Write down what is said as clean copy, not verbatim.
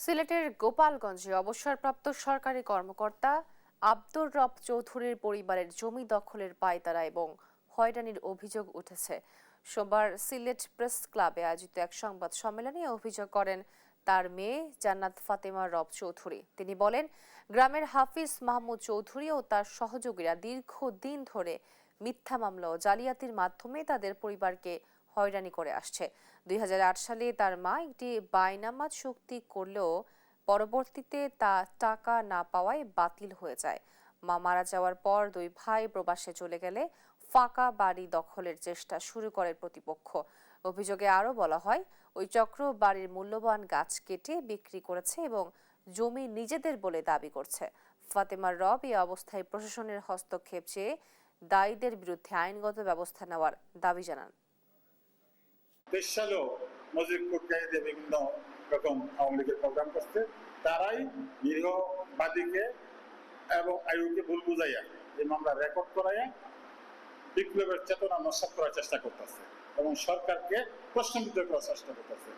সিলেটের গোপালগঞ্জে অবসরপ্রাপ্ত সরকারি কর্মকর্তা আব্দুর রব চৌধুরীর পরিবারের জমি দখলের পায়তারা এবং হয়রানির অভিযোগ উঠেছে। সোমবার সিলেট প্রেস ক্লাবে আয়োজিত এক সংবাদ সম্মেলনে অভিযোগ করেন তার মেয়ে জান্নাত ফাতেমা রব চৌধুরী। তিনি বলেন, গ্রামের হাফিজ মাহমুদ চৌধুরী ও তার সহযোগীরা দীর্ঘদিন ধরে মিথ্যা মামলা ও জালিয়াতির মাধ্যমে তাদের পরিবারকে হয়রানি করে আসছে। 2008 সালে তার মা একটি বায়নামা চুক্তি করলেও পরবর্তীতে তা টাকা না পাওয়ায় বাতিল হয়ে যায়। মা মারা যাওয়ার পর দুই ভাই প্রবাসে চলে গেলে ফাঁকা বাড়ি দখলের চেষ্টা শুরু করে প্রতিপক্ষ। অভিযোগে আরও বলা হয়, ওই চক্র বাড়ির মূল্যবান গাছ কেটে বিক্রি করেছে এবং জমি নিজেদের বলে দাবি করছে। ফাতেমার রব এই অবস্থায় প্রশাসনের হস্তক্ষেপ চেয়ে দায়ীদের বিরুদ্ধে আইনগত ব্যবস্থা নেওয়ার দাবি জানান। 23 সালেও মসজিদ কোর্টকারীদের বিভিন্ন রকম আওয়ামী লীগের প্রোগ্রাম করছে। তারাই নিরীহবাদীকে এবং আইয়ুকে ভুল বুঝাইয়া এই মামলা রেকর্ড করাইয়া বিপ্লবের চেতনা নস্যাৎ করার চেষ্টা করতেছে এবং সরকারকে প্রশ্নবিদ্ধ করার চেষ্টা করতেছে।